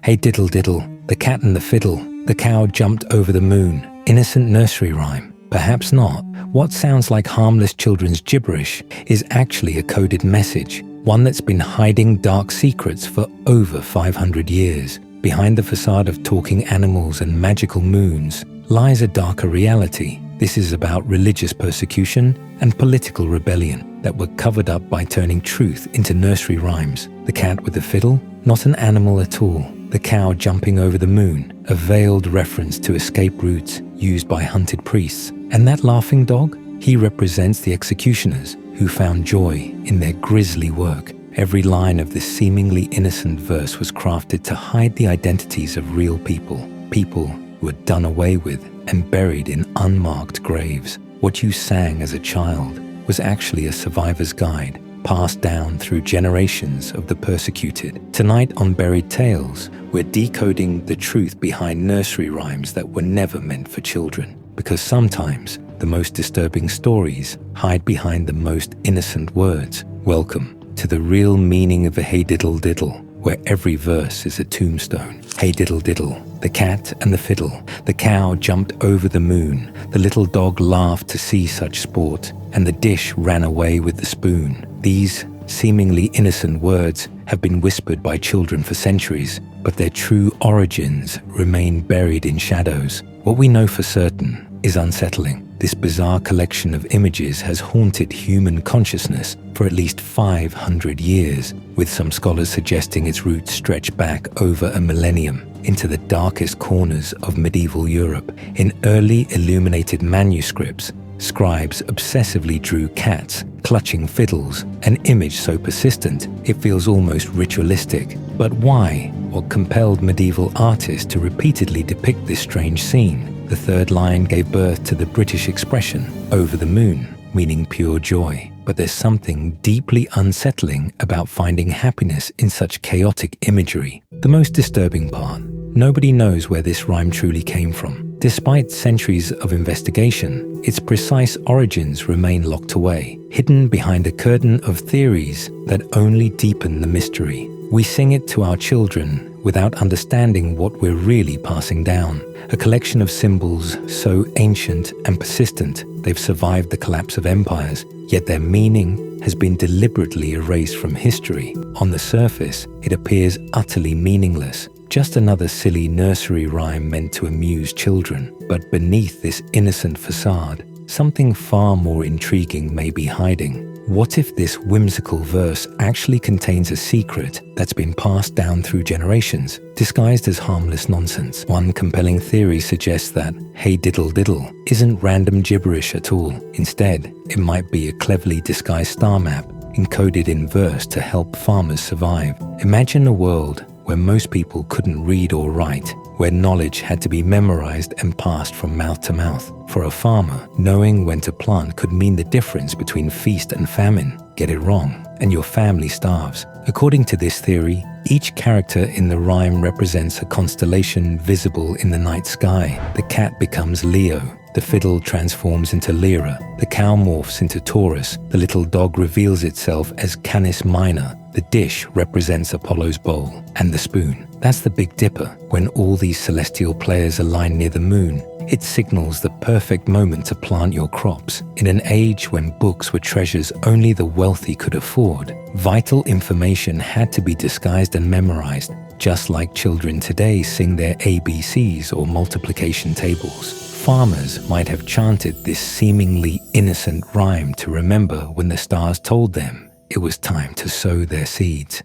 Hey diddle diddle, the cat and the fiddle, the cow jumped over the moon. Innocent nursery rhyme. Perhaps not. What sounds like harmless children's gibberish is actually a coded message, one that's been hiding dark secrets for over 500 years. Behind the facade of talking animals and magical moons lies a darker reality. This is about religious persecution and political rebellion that were covered up by turning truth into nursery rhymes. The cat with the fiddle? Not an animal at all. The cow jumping over the moon, a veiled reference to escape routes used by hunted priests. And that laughing dog? He represents the executioners who found joy in their grisly work. Every line of this seemingly innocent verse was crafted to hide the identities of real people, people who were done away with and buried in unmarked graves. What you sang as a child was actually a survivor's guide, passed down through generations of the persecuted. Tonight on Buried Tales, we're decoding the truth behind nursery rhymes that were never meant for children. Because sometimes the most disturbing stories hide behind the most innocent words. Welcome to the real meaning of a Hey Diddle Diddle, where every verse is a tombstone. Hey diddle diddle, the cat and the fiddle, the cow jumped over the moon, the little dog laughed to see such sport, and the dish ran away with the spoon. These seemingly innocent words have been whispered by children for centuries, but their true origins remain buried in shadows. What we know for certain is unsettling. This bizarre collection of images has haunted human consciousness for at least 500 years, with some scholars suggesting its roots stretch back over a millennium into the darkest corners of medieval Europe. In early illuminated manuscripts, scribes obsessively drew cats clutching fiddles, an image so persistent it feels almost ritualistic. But why? What compelled medieval artists to repeatedly depict this strange scene? The third line gave birth to the British expression, over the moon, meaning pure joy. But there's something deeply unsettling about finding happiness in such chaotic imagery. The most disturbing part, nobody knows where this rhyme truly came from. Despite centuries of investigation, its precise origins remain locked away, hidden behind a curtain of theories that only deepen the mystery. We sing it to our children without understanding what we're really passing down. A collection of symbols so ancient and persistent they've survived the collapse of empires, yet their meaning has been deliberately erased from history. On the surface, it appears utterly meaningless, just another silly nursery rhyme meant to amuse children. But beneath this innocent facade, something far more intriguing may be hiding. What if this whimsical verse actually contains a secret that's been passed down through generations, disguised as harmless nonsense? One compelling theory suggests that Hey Diddle Diddle isn't random gibberish at all. Instead, it might be a cleverly disguised star map encoded in verse to help farmers survive. Imagine a world where most people couldn't read or write, where knowledge had to be memorized and passed from mouth to mouth. For a farmer, knowing when to plant could mean the difference between feast and famine. Get it wrong, and your family starves. According to this theory, each character in the rhyme represents a constellation visible in the night sky. The cat becomes Leo, the fiddle transforms into Lyra, the cow morphs into Taurus, the little dog reveals itself as Canis Minor, the dish represents Apollo's bowl, and the spoon, that's the Big Dipper. When all these celestial players align near the moon, it signals the perfect moment to plant your crops. In an age when books were treasures only the wealthy could afford, vital information had to be disguised and memorized, just like children today sing their ABCs or multiplication tables. Farmers might have chanted this seemingly innocent rhyme to remember when the stars told them it was time to sow their seeds.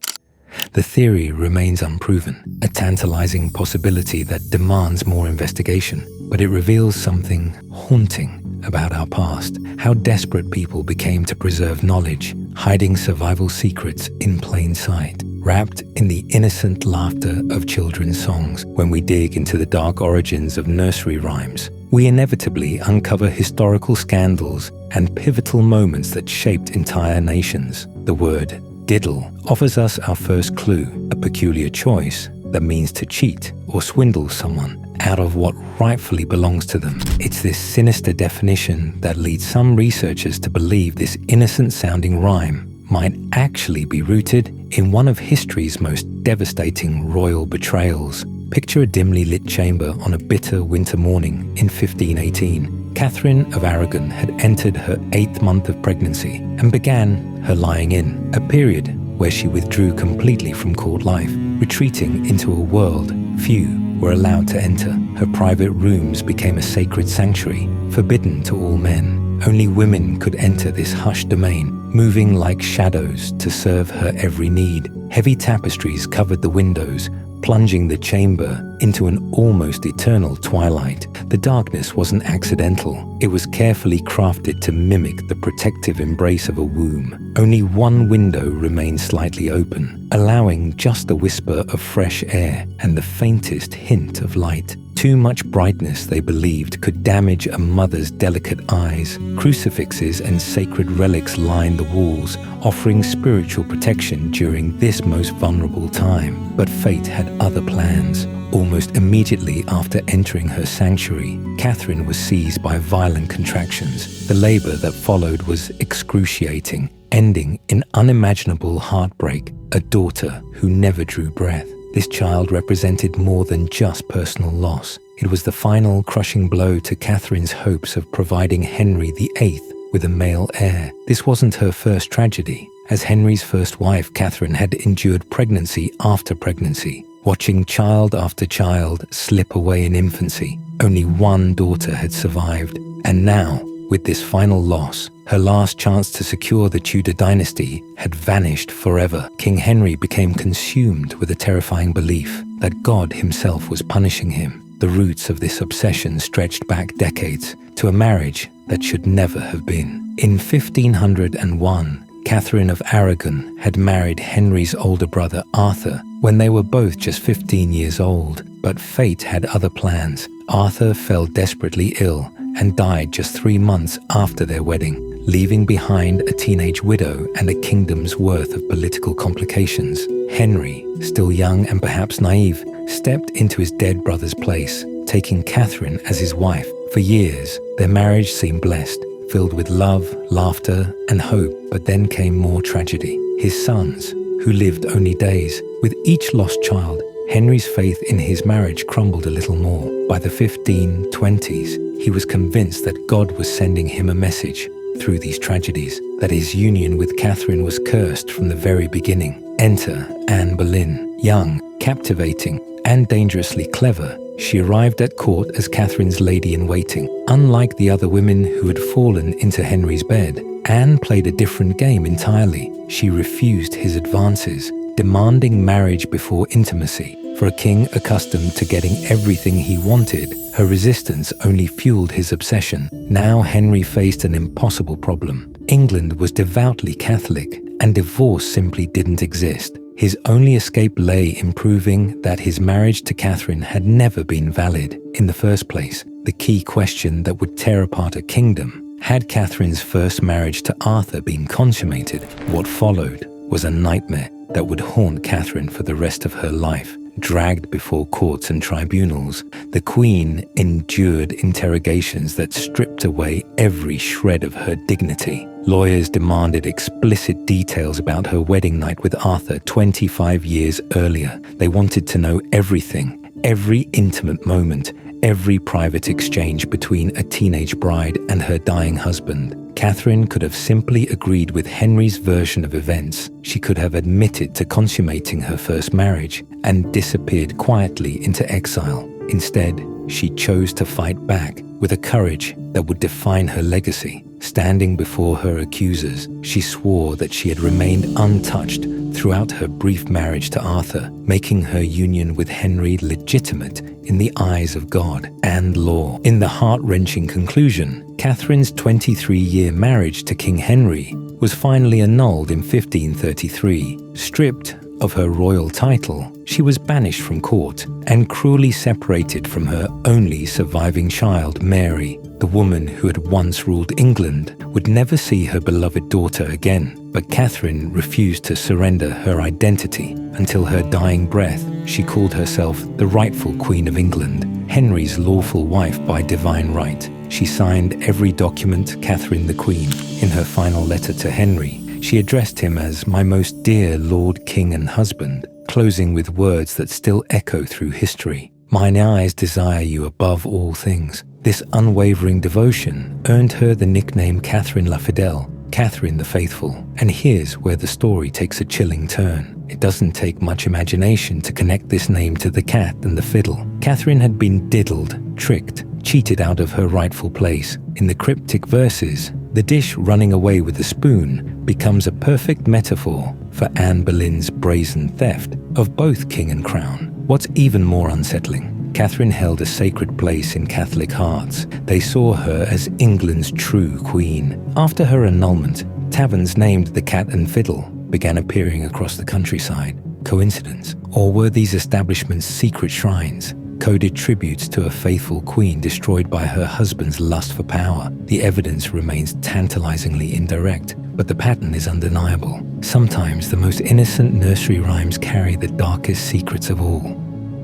The theory remains unproven, a tantalizing possibility that demands more investigation, but it reveals something haunting about our past, how desperate people became to preserve knowledge, hiding survival secrets in plain sight, wrapped in the innocent laughter of children's songs. When we dig into the dark origins of nursery rhymes, we inevitably uncover historical scandals and pivotal moments that shaped entire nations. The word diddle offers us our first clue, a peculiar choice that means to cheat or swindle someone out of what rightfully belongs to them. It's this sinister definition that leads some researchers to believe this innocent-sounding rhyme might actually be rooted In one of history's most devastating royal betrayals, picture a dimly lit chamber on a bitter winter morning in 1518. Catherine of Aragon had entered her 8th month of pregnancy and began her lying in, a period where she withdrew completely from court life, retreating into a world few were allowed to enter. Her private rooms became a sacred sanctuary, forbidden to all men. Only women could enter this hushed domain, moving like shadows to serve her every need. Heavy tapestries covered the windows, plunging the chamber into an almost eternal twilight. The darkness wasn't accidental. It was carefully crafted to mimic the protective embrace of a womb. Only one window remained slightly open, allowing just a whisper of fresh air and the faintest hint of light. Too much brightness, they believed, could damage a mother's delicate eyes. Crucifixes and sacred relics lined the walls, offering spiritual protection during this most vulnerable time. But fate had other plans. Almost immediately after entering her sanctuary, Catherine was seized by violent contractions. The labor that followed was excruciating, ending in unimaginable heartbreak. A daughter who never drew breath. This child represented more than just personal loss. It was the final crushing blow to Catherine's hopes of providing Henry VIII with a male heir. This wasn't her first tragedy. As Henry's first wife, Catherine had endured pregnancy after pregnancy, watching child after child slip away in infancy. Only one daughter had survived, and now, with this final loss, her last chance to secure the Tudor dynasty had vanished forever. King Henry became consumed with a terrifying belief that God himself was punishing him. The roots of this obsession stretched back decades to a marriage that should never have been. In 1501, Catherine of Aragon had married Henry's older brother Arthur when they were both just 15 years old. But fate had other plans. Arthur fell desperately ill and died just 3 months after their wedding, leaving behind a teenage widow and a kingdom's worth of political complications. Henry, still young and perhaps naive, stepped into his dead brother's place, taking Catherine as his wife. For years, their marriage seemed blessed, filled with love, laughter, and hope. But then came more tragedy. His sons, who lived only days. With each lost child, Henry's faith in his marriage crumbled a little more. By the 1520s, he was convinced that God was sending him a message through these tragedies, that his union with Catherine was cursed from the very beginning. Enter Anne Boleyn, young, captivating, and dangerously clever. She arrived at court as Catherine's lady-in-waiting. Unlike the other women who had fallen into Henry's bed, Anne played a different game entirely. She refused his advances, demanding marriage before intimacy. For a king accustomed to getting everything he wanted, her resistance only fueled his obsession. Now Henry faced an impossible problem. England was devoutly Catholic, and divorce simply didn't exist. His only escape lay in proving that his marriage to Catherine had never been valid in the first place. The key question that would tear apart a kingdom. Had Catherine's first marriage to Arthur been consummated, what followed was a nightmare that would haunt Catherine for the rest of her life. Dragged before courts and tribunals, the Queen endured interrogations that stripped away every shred of her dignity. Lawyers demanded explicit details about her wedding night with Arthur 25 years earlier. They wanted to know everything, every intimate moment, every private exchange between a teenage bride and her dying husband. Catherine could have simply agreed with Henry's version of events. She could have admitted to consummating her first marriage and disappeared quietly into exile. Instead, she chose to fight back with a courage that would define her legacy. Standing before her accusers, she swore that she had remained untouched throughout her brief marriage to Arthur, making her union with Henry legitimate in the eyes of God and law. In the heart-wrenching conclusion, Catherine's 23-year marriage to King Henry was finally annulled in 1533. Stripped of her royal title, she was banished from court and cruelly separated from her only surviving child, Mary. The woman who had once ruled England would never see her beloved daughter again, but Catherine refused to surrender her identity. Until her dying breath, she called herself the rightful Queen of England, Henry's lawful wife by divine right. She signed every document, Catherine the Queen. In her final letter to Henry, She addressed him as "my most dear Lord, King and husband," closing with words that still echo through history. "Mine eyes desire you above all things." This unwavering devotion earned her the nickname Catherine la Fidel, Catherine the Faithful. And here's where the story takes a chilling turn. It doesn't take much imagination to connect this name to the cat and the fiddle. Catherine had been diddled, tricked, cheated out of her rightful place. In the cryptic verses, the dish running away with the spoon becomes a perfect metaphor for Anne Boleyn's brazen theft of both king and crown. What's even more unsettling, Catherine held a sacred place in Catholic hearts. They saw her as England's true queen. After her annulment, taverns named the Cat and Fiddle began appearing across the countryside. Coincidence? Or were these establishments secret shrines, coded tributes to a faithful queen destroyed by her husband's lust for power? The evidence remains tantalizingly indirect, but the pattern is undeniable. Sometimes the most innocent nursery rhymes carry the darkest secrets of all.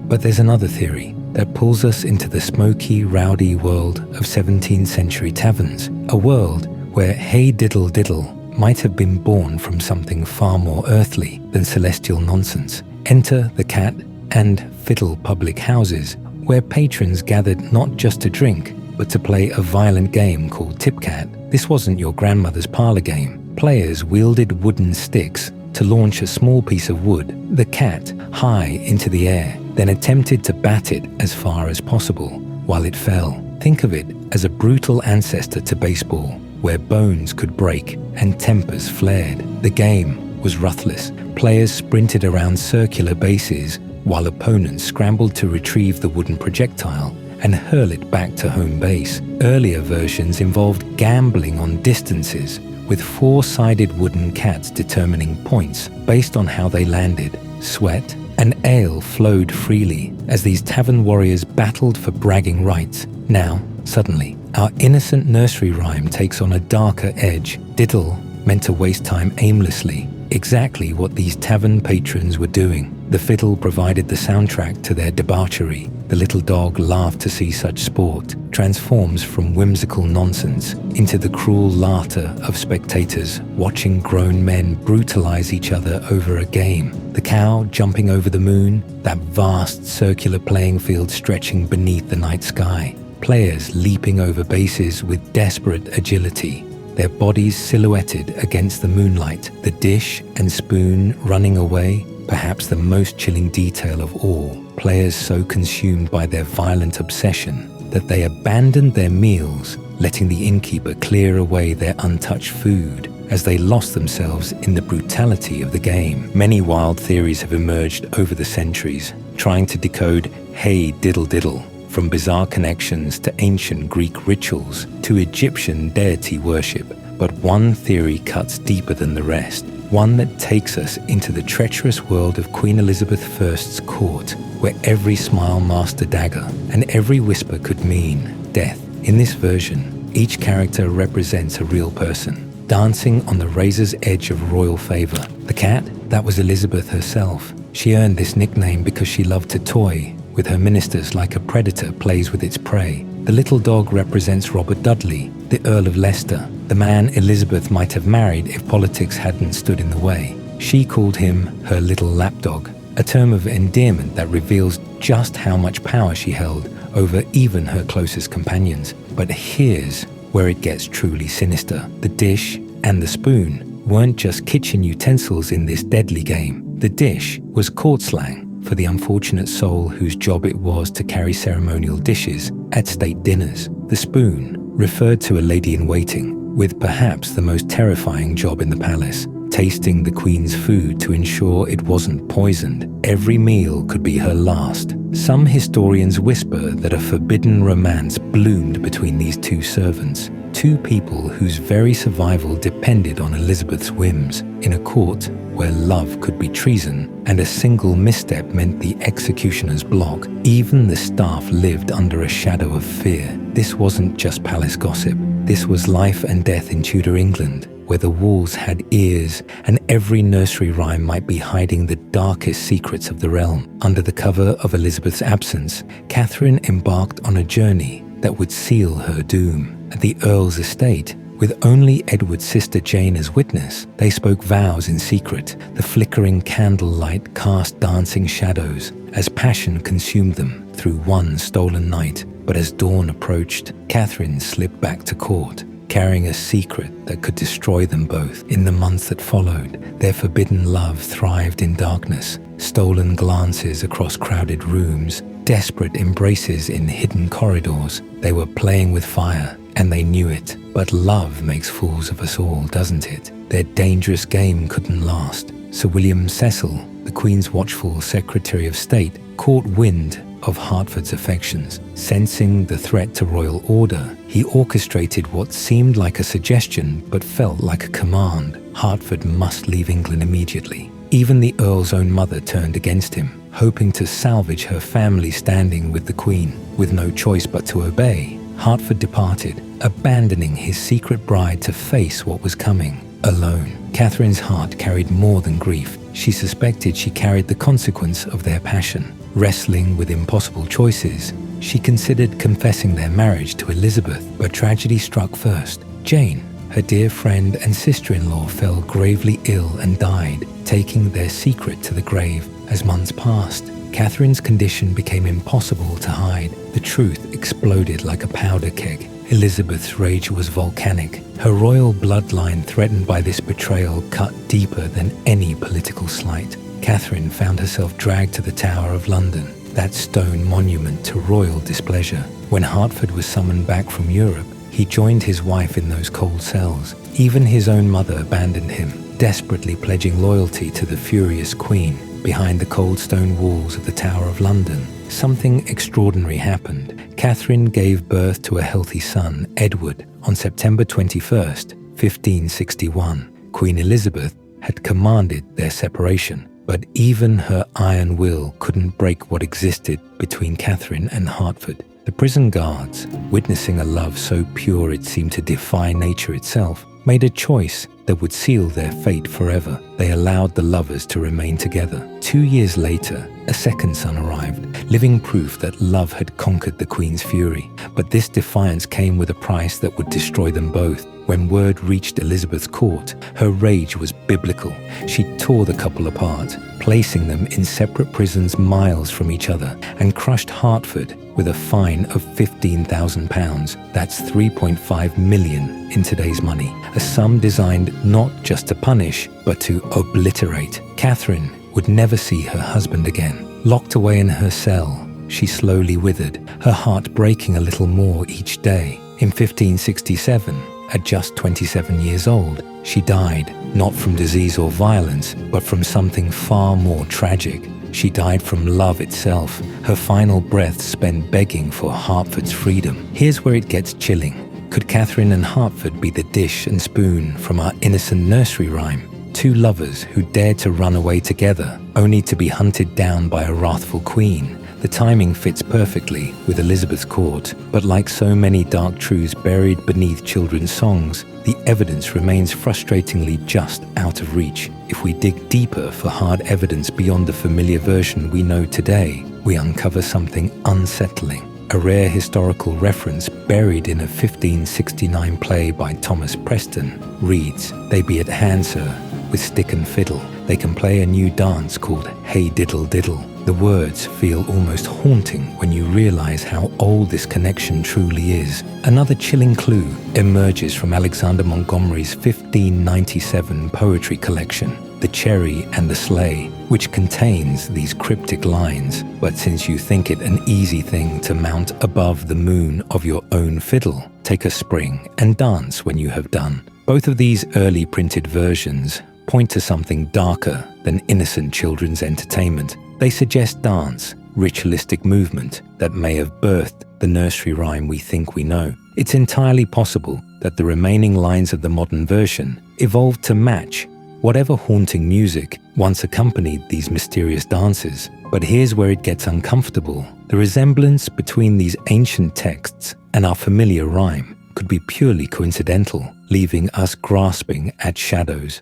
But there's another theory that pulls us into the smoky, rowdy world of 17th century taverns, a world where "Hey Diddle Diddle" might have been born from something far more earthly than celestial nonsense. Enter the Cat and Fiddle public houses, where patrons gathered not just to drink, but to play a violent game called Tip-Cat. This wasn't your grandmother's parlor game. Players wielded wooden sticks to launch a small piece of wood, the cat, high into the air, then attempted to bat it as far as possible while it fell. Think of it as a brutal ancestor to baseball, where bones could break and tempers flared. The game was ruthless. Players sprinted around circular bases while opponents scrambled to retrieve the wooden projectile and hurl it back to home base. Earlier versions involved gambling on distances, with four-sided wooden cats determining points based on how they landed. Sweat and ale flowed freely as these tavern warriors battled for bragging rights. Now, suddenly, our innocent nursery rhyme takes on a darker edge. Diddle meant to waste time aimlessly, exactly what these tavern patrons were doing. The fiddle provided the soundtrack to their debauchery. The little dog laughed to see such sport, transforms from whimsical nonsense into the cruel laughter of spectators watching grown men brutalize each other over a game. The cow jumping over the moon, that vast circular playing field stretching beneath the night sky. Players leaping over bases with desperate agility, their bodies silhouetted against the moonlight. The dish and spoon running away, perhaps the most chilling detail of all. Players so consumed by their violent obsession that they abandoned their meals, letting the innkeeper clear away their untouched food as they lost themselves in the brutality of the game. Many wild theories have emerged over the centuries, trying to decode "Hey Diddle Diddle," from bizarre connections to ancient Greek rituals to Egyptian deity worship. But one theory cuts deeper than the rest, one that takes us into the treacherous world of Queen Elizabeth I's court, where every smile masked a dagger and every whisper could mean death. In this version, each character represents a real person, dancing on the razor's edge of royal favor. The cat, that was Elizabeth herself. She earned this nickname because she loved to toy with her ministers like a predator plays with its prey. The little dog represents Robert Dudley, the Earl of Leicester, the man Elizabeth might have married if politics hadn't stood in the way. She called him her little lapdog, a term of endearment that reveals just how much power she held over even her closest companions. But here's where it gets truly sinister. The dish and the spoon weren't just kitchen utensils in this deadly game. The dish was court slang for the unfortunate soul whose job it was to carry ceremonial dishes at state dinners. The spoon referred to a lady-in-waiting with perhaps the most terrifying job in the palace, tasting the queen's food to ensure it wasn't poisoned. Every meal could be her last. Some historians whisper that a forbidden romance bloomed between these two servants, two people whose very survival depended on Elizabeth's whims, in a court where love could be treason and a single misstep meant the executioner's block. Even the staff lived under a shadow of fear. This wasn't just palace gossip. This was life and death in Tudor England, where the walls had ears and every nursery rhyme might be hiding the darkest secrets of the realm. Under the cover of Elizabeth's absence, Catherine embarked on a journey that would seal her doom. At the Earl's estate, With only Edward's sister Jane as witness, they spoke vows in secret. The flickering candlelight cast dancing shadows as passion consumed them through one stolen night. But as dawn approached, Catherine slipped back to court, carrying a secret that could destroy them both. In the months that followed, their forbidden love thrived in darkness. Stolen glances across crowded rooms, desperate embraces in hidden corridors. They were playing with fire, and they knew it. But love makes fools of us all, doesn't it? Their dangerous game couldn't last. Sir William Cecil, the Queen's watchful Secretary of State, caught wind of Hertford's affections. Sensing the threat to royal order, he orchestrated what seemed like a suggestion but felt like a command. Hertford must leave England immediately. Even the Earl's own mother turned against him, hoping to salvage her family's standing with the Queen. With no choice but to obey, Hertford departed, abandoning his secret bride to face what was coming, alone. Catherine's heart carried more than grief. She suspected she carried the consequence of their passion. Wrestling with impossible choices, she considered confessing their marriage to Elizabeth, but tragedy struck first. Jane, her dear friend and sister-in-law, fell gravely ill and died, taking their secret to the grave. As months passed, Catherine's condition became impossible to hide. The truth exploded like a powder keg. Elizabeth's rage was volcanic. Her royal bloodline, threatened by this betrayal, cut deeper than any political slight. Catherine found herself dragged to the Tower of London, that stone monument to royal displeasure. When Hertford was summoned back from Europe, he joined his wife in those cold cells. Even his own mother abandoned him, desperately pledging loyalty to the furious Queen. Behind the cold stone walls of the Tower of London, something extraordinary happened. Catherine gave birth to a healthy son, Edward, on September 21st, 1561. Queen Elizabeth had commanded their separation, but even her iron will couldn't break what existed between Catherine and Hertford. The prison guards, witnessing a love so pure it seemed to defy nature itself, made a choice that would seal their fate forever. They allowed the lovers to remain together. 2 years later, a second son arrived, living proof that love had conquered the Queen's fury. But this defiance came with a price that would destroy them both. When word reached Elizabeth's court, her rage was biblical. She tore the couple apart, placing them in separate prisons miles from each other, and crushed Hertford with a fine of £15,000. That's 3.5 million in today's money, a sum designed not just to punish, but to obliterate. Catherine would never see her husband again. Locked away in her cell, she slowly withered, her heart breaking a little more each day. In 1567, at just 27 years old, she died, not from disease or violence, but from something far more tragic. She died from love itself, her final breath spent begging for Hertford's freedom. Here's where it gets chilling. Could Catherine and Hertford be the dish and spoon from our innocent nursery rhyme? Two lovers who dared to run away together, only to be hunted down by a wrathful queen. The timing fits perfectly with Elizabeth's court, but like so many dark truths buried beneath children's songs, the evidence remains frustratingly just out of reach. If we dig deeper for hard evidence beyond the familiar version we know today, we uncover something unsettling. A rare historical reference buried in a 1569 play by Thomas Preston reads, "They be at hand, sir, with stick and fiddle. They can play a new dance called Hey Diddle Diddle." The words feel almost haunting when you realize how old this connection truly is. Another chilling clue emerges from Alexander Montgomery's 1597 poetry collection, The Cherry and the Sleigh, which contains these cryptic lines. "But since you think it an easy thing to mount above the moon of your own fiddle, take a spring and dance when you have done." Both of these early printed versions point to something darker than innocent children's entertainment. They suggest dance, ritualistic movement that may have birthed the nursery rhyme we think we know. It's entirely possible that the remaining lines of the modern version evolved to match whatever haunting music once accompanied these mysterious dances. But here's where it gets uncomfortable. The resemblance between these ancient texts and our familiar rhyme could be purely coincidental, leaving us grasping at shadows.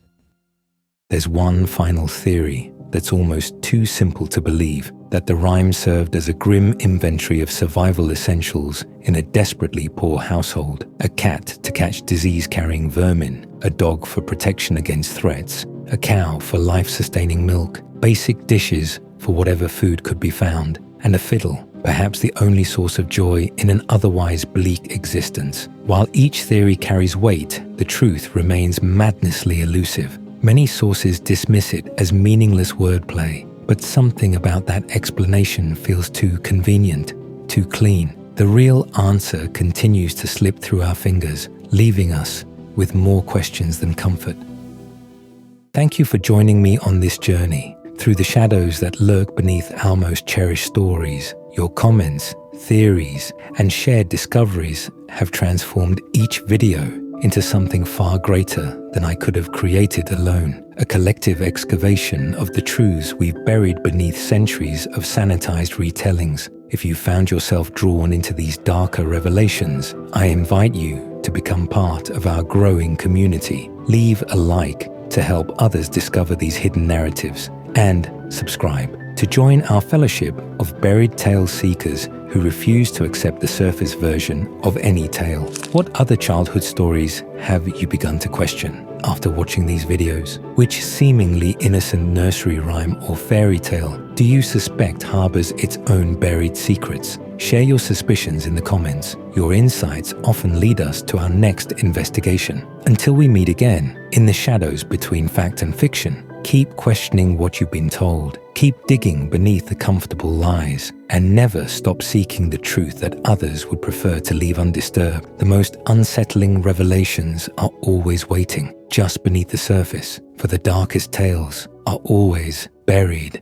there's one final theory that's almost too simple to believe, that the rhyme served as a grim inventory of survival essentials in a desperately poor household: a cat to catch disease-carrying vermin, a dog for protection against threats, a cow for life-sustaining milk, basic dishes for whatever food could be found, and a fiddle, perhaps the only source of joy in an otherwise bleak existence. While each theory carries weight, the truth remains madnessly elusive. Many sources dismiss it as meaningless wordplay, but something about that explanation feels too convenient, too clean. The real answer continues to slip through our fingers, leaving us with more questions than comfort. Thank you for joining me on this journey through the shadows that lurk beneath our most cherished stories. Your comments, theories, and shared discoveries have transformed each video into something far greater than I could have created alone. A collective excavation of the truths we've buried beneath centuries of sanitized retellings. If you found yourself drawn into these darker revelations, I invite you to become part of our growing community. Leave a like to help others discover these hidden narratives, and subscribe to join our fellowship of buried tale seekers who refuse to accept the surface version of any tale. What other childhood stories have you begun to question after watching these videos? Which seemingly innocent nursery rhyme or fairy tale do you suspect harbors its own buried secrets? Share your suspicions in the comments. Your insights often lead us to our next investigation. Until we meet again, in the shadows between fact and fiction, keep questioning what you've been told. Keep digging beneath the comfortable lies, and never stop seeking the truth that others would prefer to leave undisturbed. The most unsettling revelations are always waiting just beneath the surface, for the darkest tales are always buried